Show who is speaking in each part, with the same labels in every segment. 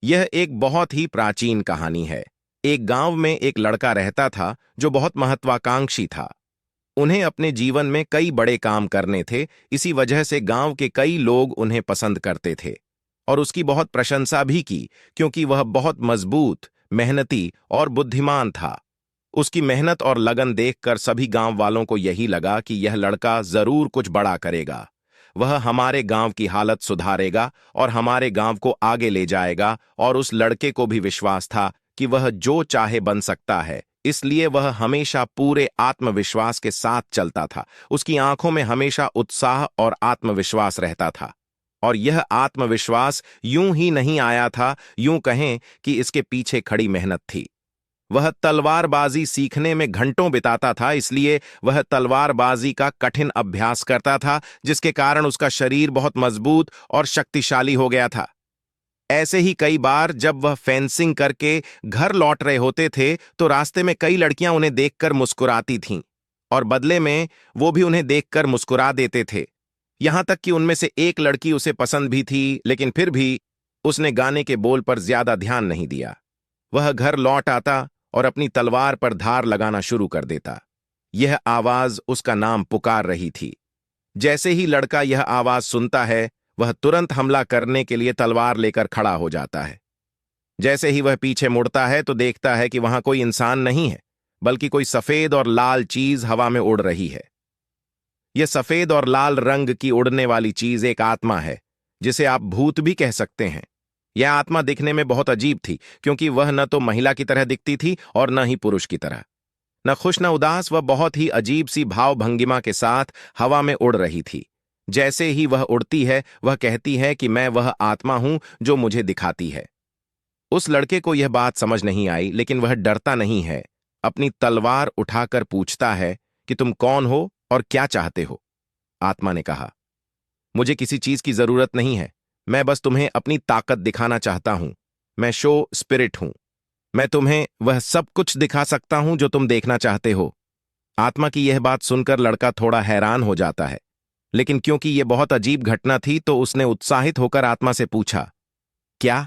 Speaker 1: यह एक बहुत ही प्राचीन कहानी है। एक गांव में एक लड़का रहता था जो बहुत महत्वाकांक्षी था। उन्हें अपने जीवन में कई बड़े काम करने थे, इसी वजह से गांव के कई लोग उन्हें पसंद करते थे और उसकी बहुत प्रशंसा भी की, क्योंकि वह बहुत मजबूत, मेहनती और बुद्धिमान था। उसकी मेहनत और लगन देखकर सभी गांव वालों को यही लगा कि यह लड़का जरूर कुछ बड़ा करेगा। वह हमारे गांव की हालत सुधारेगा और हमारे गांव को आगे ले जाएगा। और उस लड़के को भी विश्वास था कि वह जो चाहे बन सकता है, इसलिए वह हमेशा पूरे आत्मविश्वास के साथ चलता था। उसकी आंखों में हमेशा उत्साह और आत्मविश्वास रहता था। और यह आत्मविश्वास यूं ही नहीं आया था, यूं कहें कि इसके पीछे खड़ी मेहनत थी। वह तलवारबाजी सीखने में घंटों बिताता था, इसलिए वह तलवारबाजी का कठिन अभ्यास करता था, जिसके कारण उसका शरीर बहुत मजबूत और शक्तिशाली हो गया था। ऐसे ही कई बार जब वह फेंसिंग करके घर लौट रहे होते थे, तो रास्ते में कई लड़कियां उन्हें देखकर मुस्कुराती थीं और बदले में वो भी उन्हें देखकर मुस्कुरा देते थे। यहां तक कि उनमें से एक लड़की उसे पसंद भी थी, लेकिन फिर भी उसने गाने के बोल पर ज्यादा ध्यान नहीं दिया। वह घर लौट आता और अपनी तलवार पर धार लगाना शुरू कर देता। यह आवाज उसका नाम पुकार रही थी। जैसे ही लड़का यह आवाज सुनता है, वह तुरंत हमला करने के लिए तलवार लेकर खड़ा हो जाता है। जैसे ही वह पीछे मुड़ता है तो देखता है कि वहां कोई इंसान नहीं है, बल्कि कोई सफेद और लाल चीज हवा में उड़ रही है। यह सफेद और लाल रंग की उड़ने वाली चीज एक आत्मा है, जिसे आप भूत भी कह सकते हैं। यह आत्मा दिखने में बहुत अजीब थी, क्योंकि वह न तो महिला की तरह दिखती थी और न ही पुरुष की तरह। न खुश न उदास, वह बहुत ही अजीब सी भाव भंगिमा के साथ हवा में उड़ रही थी। जैसे ही वह उड़ती है, वह कहती है कि मैं वह आत्मा हूं जो मुझे दिखाती है। उस लड़के को यह बात समझ नहीं आई, लेकिन वह डरता नहीं है। अपनी तलवार उठाकर पूछता है कि तुम कौन हो और क्या चाहते हो। आत्मा ने कहा, मुझे किसी चीज की जरूरत नहीं है, मैं बस तुम्हें अपनी ताकत दिखाना चाहता हूं। मैं शो स्पिरिट हूं। मैं तुम्हें वह सब कुछ दिखा सकता हूं जो तुम देखना चाहते हो। आत्मा की यह बात सुनकर लड़का थोड़ा हैरान हो जाता है, लेकिन क्योंकि यह बहुत अजीब घटना थी तो उसने उत्साहित होकर आत्मा से पूछा, क्या?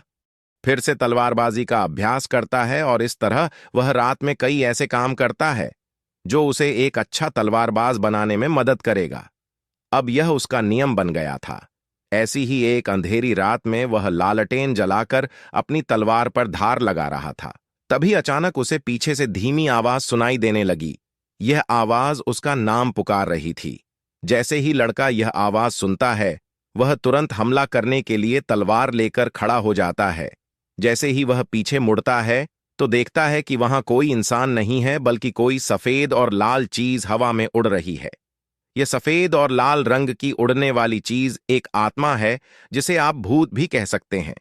Speaker 1: फिर से तलवारबाजी का अभ्यास करता है और इस तरह वह रात में कई ऐसे काम करता है जो उसे एक अच्छा तलवारबाज बनाने में मदद करेगा। अब यह उसका नियम बन गया था। ऐसी ही एक अंधेरी रात में वह लालटेन जलाकर अपनी तलवार पर धार लगा रहा था। तभी अचानक उसे पीछे से धीमी आवाज सुनाई देने लगी। यह आवाज उसका नाम पुकार रही थी। जैसे ही लड़का यह आवाज सुनता है, वह तुरंत हमला करने के लिए तलवार लेकर खड़ा हो जाता है। जैसे ही वह पीछे मुड़ता है तो देखता है कि वहां कोई इंसान नहीं है, बल्कि कोई सफेद और लाल चीज हवा में उड़ रही है। यह सफेद और लाल रंग की उड़ने वाली चीज एक आत्मा है, जिसे आप भूत भी कह सकते हैं।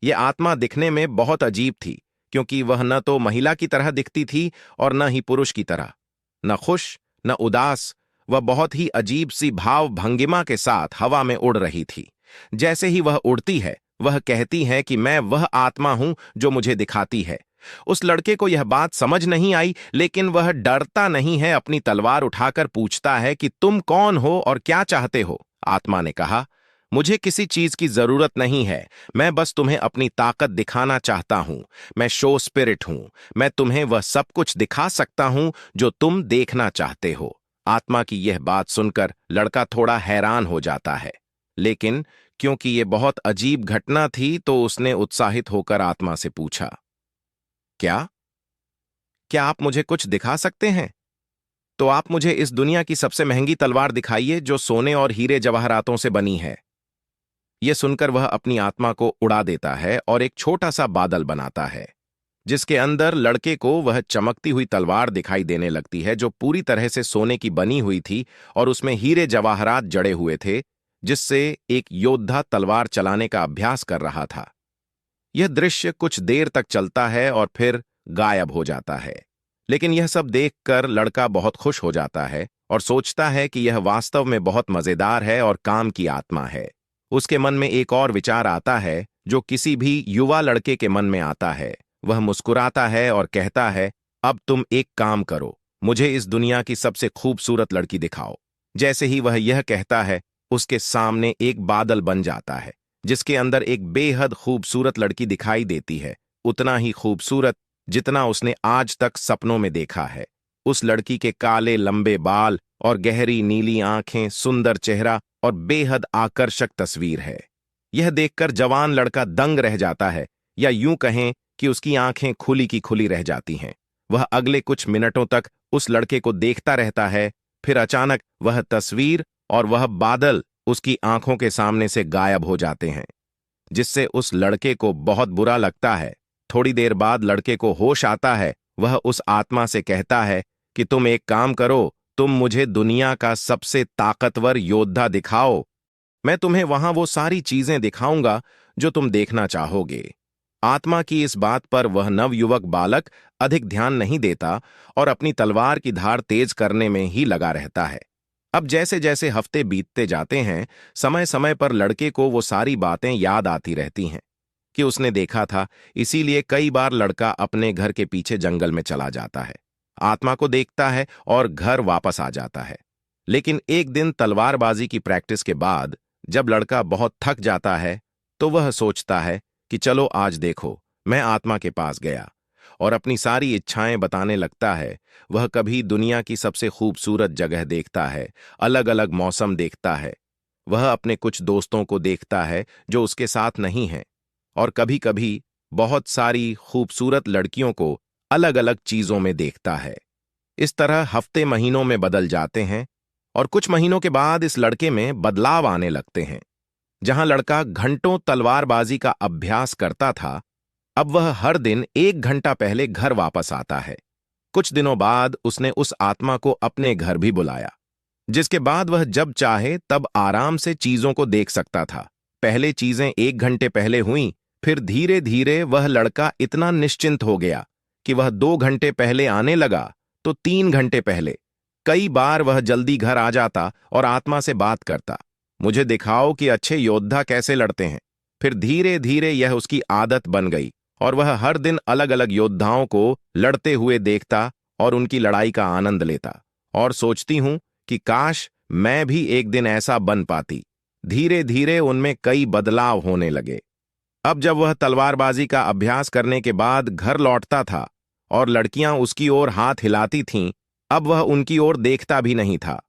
Speaker 1: यह आत्मा दिखने में बहुत अजीब थी, क्योंकि वह न तो महिला की तरह दिखती थी और न ही पुरुष की तरह। न खुश न उदास, वह बहुत ही अजीब सी भाव भंगिमा के साथ हवा में उड़ रही थी। जैसे ही वह उड़ती है, वह कहती है कि मैं वह आत्मा हूं जो मुझे दिखाती है। उस लड़के को यह बात समझ नहीं आई, लेकिन वह डरता नहीं है। अपनी तलवार उठाकर पूछता है कि तुम कौन हो और क्या चाहते हो। आत्मा ने कहा, मुझे किसी चीज की जरूरत नहीं है, मैं बस तुम्हें अपनी ताकत दिखाना चाहता हूं। मैं शो स्पिरिट हूं। मैं तुम्हें वह सब कुछ दिखा सकता हूं जो तुम देखना चाहते हो। आत्मा की यह बात सुनकर लड़का थोड़ा हैरान हो जाता है, लेकिन क्योंकि यह बहुत अजीब घटना थी तो उसने उत्साहित होकर आत्मा से पूछा, क्या क्या आप मुझे कुछ दिखा सकते हैं? तो आप मुझे इस दुनिया की सबसे महंगी तलवार दिखाइए, जो सोने और हीरे जवाहरातों से बनी है। यह सुनकर वह अपनी आत्मा को उड़ा देता है और एक छोटा सा बादल बनाता है, जिसके अंदर लड़के को वह चमकती हुई तलवार दिखाई देने लगती है, जो पूरी तरह से सोने की बनी हुई थी और उसमें हीरे जवाहरात जड़े हुए थे, जिससे एक योद्धा तलवार चलाने का अभ्यास कर रहा था। यह दृश्य कुछ देर तक चलता है और फिर गायब हो जाता है। लेकिन यह सब देखकर लड़का बहुत खुश हो जाता है और सोचता है कि यह वास्तव में बहुत मजेदार है और काम की आत्मा है। उसके मन में एक और विचार आता है, जो किसी भी युवा लड़के के मन में आता है। वह मुस्कुराता है और कहता है, अब तुम एक काम करो, मुझे इस दुनिया की सबसे खूबसूरत लड़की दिखाओ। जैसे ही वह यह कहता है, उसके सामने एक बादल बन जाता है, जिसके अंदर एक बेहद खूबसूरत लड़की दिखाई देती है, उतना ही खूबसूरत जितना उसने आज तक सपनों में देखा है। उस लड़की के काले लंबे बाल और गहरी नीली आंखें, सुंदर चेहरा और बेहद आकर्षक तस्वीर है। यह देखकर जवान लड़का दंग रह जाता है, या यूं कहें कि उसकी आंखें खुली की खुली रह जाती हैं। वह अगले कुछ मिनटों तक उस लड़के को देखता रहता है, फिर अचानक वह तस्वीर और वह बादल उसकी आंखों के सामने से गायब हो जाते हैं, जिससे उस लड़के को बहुत बुरा लगता है। थोड़ी देर बाद लड़के को होश आता है। वह उस आत्मा से कहता है कि तुम एक काम करो, तुम मुझे दुनिया का सबसे ताकतवर योद्धा दिखाओ। मैं तुम्हें वहां वो सारी चीजें दिखाऊंगा जो तुम देखना चाहोगे। आत्मा की इस बात पर वह नवयुवक बालक अधिक ध्यान नहीं देता और अपनी तलवार की धार तेज करने में ही लगा रहता है। अब जैसे जैसे हफ्ते बीतते जाते हैं, समय समय पर लड़के को वो सारी बातें याद आती रहती हैं कि उसने देखा था। इसीलिए कई बार लड़का अपने घर के पीछे जंगल में चला जाता है, आत्मा को देखता है और घर वापस आ जाता है। लेकिन एक दिन तलवारबाजी की प्रैक्टिस के बाद जब लड़का बहुत थक जाता है, तो वह सोचता है कि चलो आज देखो, मैं आत्मा के पास गया और अपनी सारी इच्छाएं बताने लगता है। वह कभी दुनिया की सबसे खूबसूरत जगह देखता है, अलग अलग मौसम देखता है। वह अपने कुछ दोस्तों को देखता है जो उसके साथ नहीं हैं, और कभी कभी बहुत सारी खूबसूरत लड़कियों को अलग अलग चीजों में देखता है। इस तरह हफ्ते महीनों में बदल जाते हैं और कुछ महीनों के बाद इस लड़के में बदलाव आने लगते हैं। जहां लड़का घंटों तलवारबाजी का अभ्यास करता था, अब वह हर दिन 1 घंटा पहले घर वापस आता है। कुछ दिनों बाद उसने उस आत्मा को अपने घर भी बुलाया, जिसके बाद वह जब चाहे तब आराम से चीजों को देख सकता था। पहले चीजें 1 घंटे पहले हुईं, फिर धीरे धीरे वह लड़का इतना निश्चिंत हो गया कि वह 2 घंटे पहले आने लगा तो 3 घंटे पहले। कई बार वह जल्दी घर आ जाता और आत्मा से बात करता, मुझे दिखाओ कि अच्छे योद्धा कैसे लड़ते हैं। फिर धीरे धीरे यह उसकी आदत बन गई और वह हर दिन अलग अलग योद्धाओं को लड़ते हुए देखता और उनकी लड़ाई का आनंद लेता। और सोचती हूं कि काश मैं भी एक दिन ऐसा बन पाती। धीरे धीरे उनमें कई बदलाव होने लगे। अब जब वह तलवारबाजी का अभ्यास करने के बाद घर लौटता था और लड़कियां उसकी ओर हाथ हिलाती थीं, अब वह उनकी ओर देखता भी नहीं था।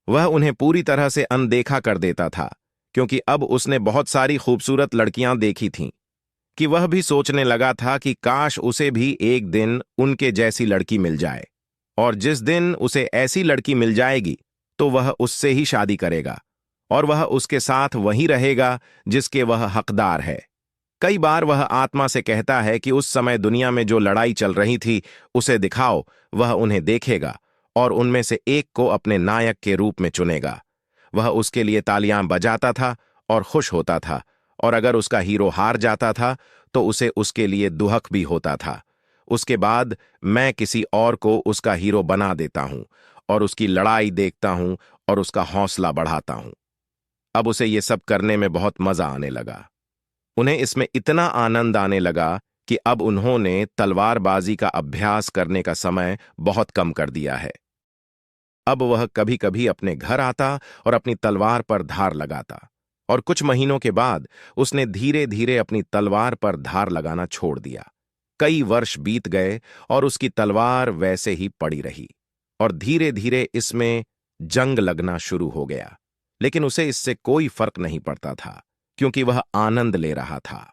Speaker 1: वह उन्हें पूरी तरह से अनदेखा कर देता था, क्योंकि अब उसने बहुत सारी खूबसूरत लड़कियां देखी थीं कि वह भी सोचने लगा था कि काश उसे भी एक दिन उनके जैसी लड़की मिल जाए, और जिस दिन उसे ऐसी लड़की मिल जाएगी तो वह उससे ही शादी करेगा और वह उसके साथ वही रहेगा जिसके वह हकदार है। कई बार वह आत्मा से कहता है कि उस समय दुनिया में जो लड़ाई चल रही थी उसे दिखाओ। वह उन्हें देखेगा और उनमें से एक को अपने नायक के रूप में चुनेगा। वह उसके लिए तालियां बजाता था और खुश होता था, और अगर उसका हीरो हार जाता था तो उसे उसके लिए दुहक भी होता था। उसके बाद मैं किसी और को उसका हीरो बना देता हूं और उसकी लड़ाई देखता हूं और उसका हौसला बढ़ाता हूं। अब उसे ये सब करने में बहुत मजा आने लगा। उन्हें इसमें इतना आनंद आने लगा कि अब उन्होंने तलवारबाजी का अभ्यास करने का समय बहुत कम कर दिया है। अब वह कभी कभी अपने घर आता और अपनी तलवार पर धार लगाता, और कुछ महीनों के बाद उसने धीरे धीरे अपनी तलवार पर धार लगाना छोड़ दिया। कई वर्ष बीत गए और उसकी तलवार वैसे ही पड़ी रही, और धीरे धीरे इसमें जंग लगना शुरू हो गया। लेकिन उसे इससे कोई फर्क नहीं पड़ता था, क्योंकि वह आनंद ले रहा था।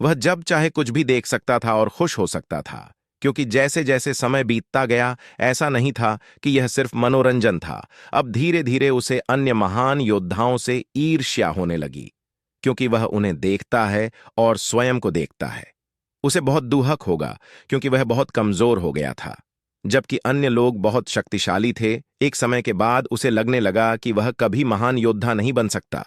Speaker 1: वह जब चाहे कुछ भी देख सकता था और खुश हो सकता था, क्योंकि जैसे जैसे समय बीतता गया ऐसा नहीं था कि यह सिर्फ मनोरंजन था। अब धीरे धीरे उसे अन्य महान योद्धाओं से ईर्ष्या होने लगी, क्योंकि वह उन्हें देखता है और स्वयं को देखता है। उसे बहुत दुहक होगा, क्योंकि वह बहुत कमजोर हो गया था, जबकि अन्य लोग बहुत शक्तिशाली थे। एक समय के बाद उसे लगने लगा कि वह कभी महान योद्धा नहीं बन सकता,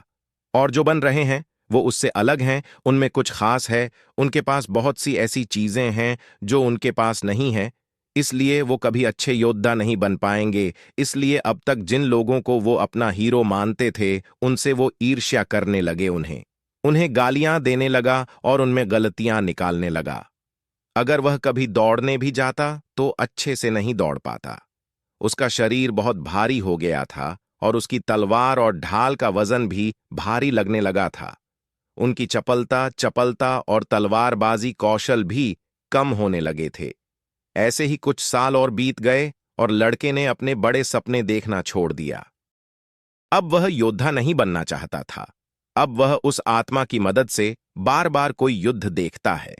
Speaker 1: और जो बन रहे हैं वो उससे अलग हैं, उनमें कुछ खास है, उनके पास बहुत सी ऐसी चीजें हैं जो उनके पास नहीं है, इसलिए वो कभी अच्छे योद्धा नहीं बन पाएंगे। इसलिए अब तक जिन लोगों को वो अपना हीरो मानते थे उनसे वो ईर्ष्या करने लगे, उन्हें गालियां देने लगा और उनमें गलतियां निकालने लगा। अगर वह कभी दौड़ने भी जाता तो अच्छे से नहीं दौड़ पाता। उसका शरीर बहुत भारी हो गया था और उसकी तलवार और ढाल का वजन भी भारी लगने लगा था। उनकी चपलता और तलवारबाजी कौशल भी कम होने लगे थे। ऐसे ही कुछ साल और बीत गए और लड़के ने अपने बड़े सपने देखना छोड़ दिया। अब वह योद्धा नहीं बनना चाहता था। अब वह उस आत्मा की मदद से बार बार कोई युद्ध देखता है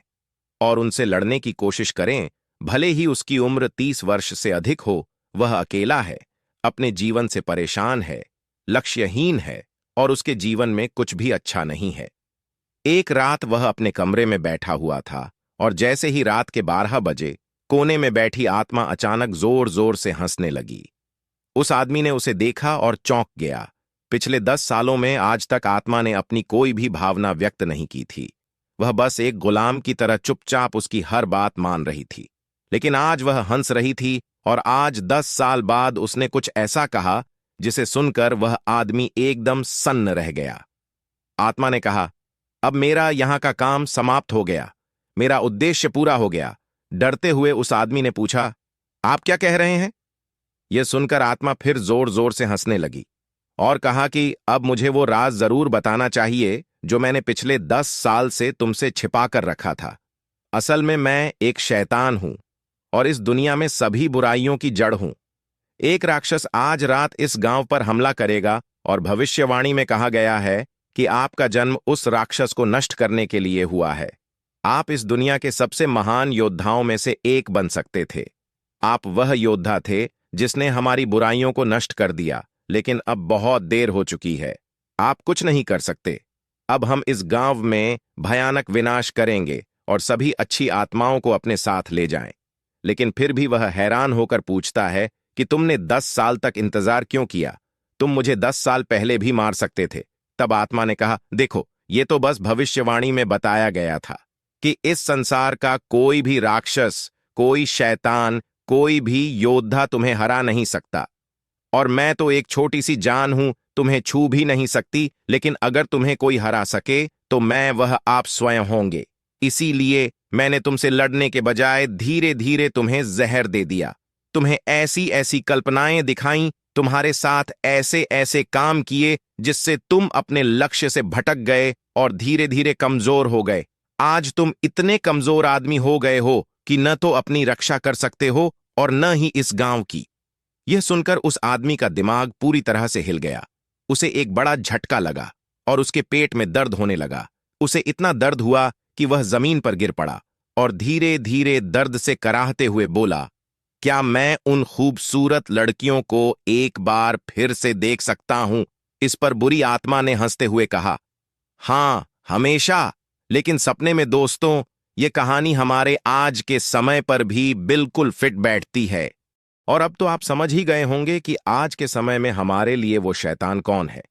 Speaker 1: और उनसे लड़ने की कोशिश करें, भले ही उसकी उम्र 30 वर्ष से अधिक हो। वह अकेला है, अपने जीवन से परेशान है, लक्ष्यहीन है और उसके जीवन में कुछ भी अच्छा नहीं है। एक रात वह अपने कमरे में बैठा हुआ था और जैसे ही रात के 12 बजे कोने में बैठी आत्मा अचानक जोर जोर से हंसने लगी। उस आदमी ने उसे देखा और चौंक गया। पिछले 10 सालों में आज तक आत्मा ने अपनी कोई भी भावना व्यक्त नहीं की थी। वह बस एक गुलाम की तरह चुपचाप उसकी हर बात मान रही थी। लेकिन आज वह हंस रही थी और आज 10 साल बाद उसने कुछ ऐसा कहा जिसे सुनकर वह आदमी एकदम सन्न रह गया। आत्मा ने कहा, अब मेरा यहां का काम समाप्त हो गया, मेरा उद्देश्य पूरा हो गया। डरते हुए उस आदमी ने पूछा, आप क्या कह रहे हैं? यह सुनकर आत्मा फिर जोर जोर से हंसने लगी और कहा कि अब मुझे वो राज जरूर बताना चाहिए जो मैंने पिछले 10 साल से तुमसे छिपा कर रखा था। असल में मैं एक शैतान हूं और इस दुनिया में सभी बुराइयों की जड़ हूं। एक राक्षस आज रात इस गांव पर हमला करेगा और भविष्यवाणी में कहा गया है कि आपका जन्म उस राक्षस को नष्ट करने के लिए हुआ है। आप इस दुनिया के सबसे महान योद्धाओं में से एक बन सकते थे। आप वह योद्धा थे जिसने हमारी बुराइयों को नष्ट कर दिया, लेकिन अब बहुत देर हो चुकी है। आप कुछ नहीं कर सकते। अब हम इस गांव में भयानक विनाश करेंगे और सभी अच्छी आत्माओं को अपने साथ ले जाएं। लेकिन फिर भी वह हैरान होकर पूछता है कि तुमने 10 साल तक इंतजार क्यों किया? तुम मुझे 10 साल पहले भी मार सकते थे। तब आत्मा ने कहा, देखो, ये तो बस भविष्यवाणी में बताया गया था कि इस संसार का कोई भी राक्षस, कोई शैतान, कोई भी योद्धा तुम्हें हरा नहीं सकता। और मैं तो एक छोटी सी जान हूं, तुम्हें छू भी नहीं सकती, लेकिन अगर तुम्हें कोई हरा सके तो मैं वह आप स्वयं होंगे। इसीलिए मैंने तुमसे लड़ने के बजाय धीरे धीरे तुम्हें जहर दे दिया, तुम्हें ऐसी ऐसी कल्पनाएं दिखाईं, तुम्हारे साथ ऐसे ऐसे काम किए जिससे तुम अपने लक्ष्य से भटक गए और धीरे धीरे कमजोर हो गए। आज तुम इतने कमजोर आदमी हो गए हो कि न तो अपनी रक्षा कर सकते हो और न ही इस गांव की। यह सुनकर उस आदमी का दिमाग पूरी तरह से हिल गया। उसे एक बड़ा झटका लगा और उसके पेट में दर्द होने लगा। उसे इतना दर्द हुआ कि वह जमीन पर गिर पड़ा और धीरे धीरे दर्द से कराहते हुए बोला, क्या मैं उन खूबसूरत लड़कियों को एक बार फिर से देख सकता हूं? इस पर बुरी आत्मा ने हंसते हुए कहा, हां, हमेशा। लेकिन सपने में दोस्तों, ये कहानी हमारे आज के समय पर भी बिल्कुल फिट बैठती है। और अब तो आप समझ ही गए होंगे कि आज के समय में हमारे लिए वो शैतान कौन है।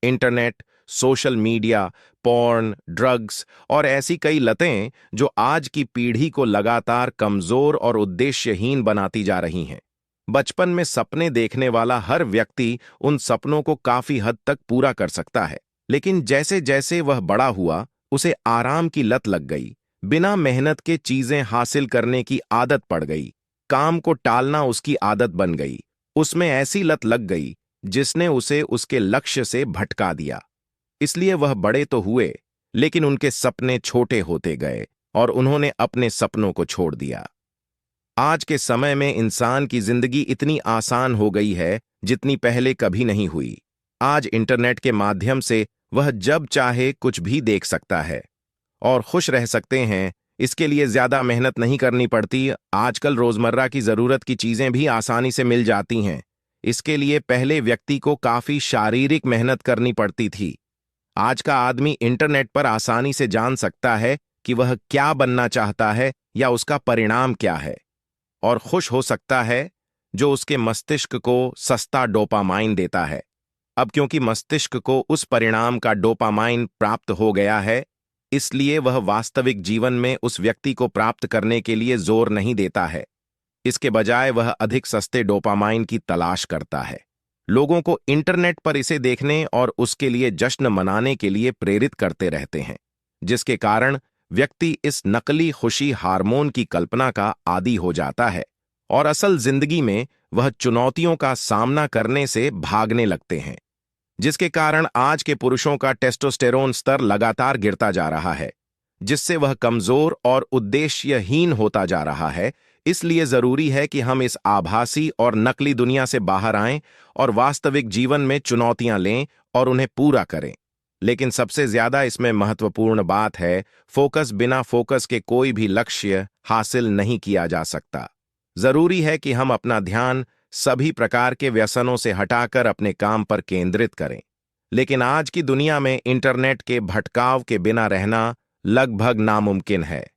Speaker 1: Internet, social media, porn, drugs और ऐसी कई लतें जो आज की पीढ़ी को लगातार कमजोर और उद्देश्यहीन बनाती जा रही हैं। बचपन में सपने देखने वाला हर व्यक्ति उन सपनों को काफी हद तक पूरा कर सकता है, लेकिन जैसे जैसे वह बड़ा हुआ, उसे आराम की लत लग गई। बिना मेहनत के चीजें हासिल करने की आदत पड़ गई। काम को टालना उसकी आदत बन गई। उसमें ऐसी लत लग गई जिसने उसे उसके लक्ष्य से भटका दिया। इसलिए वह बड़े तो हुए, लेकिन उनके सपने छोटे होते गए और उन्होंने अपने सपनों को छोड़ दिया। आज के समय में इंसान की जिंदगी इतनी आसान हो गई है जितनी पहले कभी नहीं हुई। आज इंटरनेट के माध्यम से वह जब चाहे कुछ भी देख सकता है और खुश रह सकते हैं। इसके लिए ज्यादा मेहनत नहीं करनी पड़ती। आजकल रोजमर्रा की जरूरत की चीजें भी आसानी से मिल जाती हैं। इसके लिए पहले व्यक्ति को काफी शारीरिक मेहनत करनी पड़ती थी। आज का आदमी इंटरनेट पर आसानी से जान सकता है कि वह क्या बनना चाहता है या उसका परिणाम क्या है, और खुश हो सकता है, जो उसके मस्तिष्क को सस्ता डोपामाइन देता है। अब क्योंकि मस्तिष्क को उस परिणाम का डोपामाइन प्राप्त हो गया है, इसलिए वह वास्तविक जीवन में उस व्यक्ति को प्राप्त करने के लिए जोर नहीं देता है। इसके बजाय वह अधिक सस्ते डोपामाइन की तलाश करता है। लोगों को इंटरनेट पर इसे देखने और उसके लिए जश्न मनाने के लिए प्रेरित करते रहते हैं, जिसके कारण व्यक्ति इस नकली खुशी हार्मोन की कल्पना का आदी हो जाता है और असल जिंदगी में वह चुनौतियों का सामना करने से भागने लगते हैं। जिसके कारण आज के पुरुषों का टेस्टोस्टेरोन स्तर लगातार गिरता जा रहा है, जिससे वह कमजोर और उद्देश्यहीन होता जा रहा है। इसलिए जरूरी है कि हम इस आभासी और नकली दुनिया से बाहर आएं और वास्तविक जीवन में चुनौतियां लें और उन्हें पूरा करें। लेकिन सबसे ज्यादा इसमें महत्वपूर्ण बात है, फोकस बिना फोकस के कोई भी लक्ष्य हासिल नहीं किया जा सकता। जरूरी है कि हम अपना ध्यान सभी प्रकार के व्यसनों से हटाकर अपने काम पर केंद्रित करें। लेकिन आज की दुनिया में इंटरनेट के भटकाव के बिना रहना लगभग नामुमकिन है।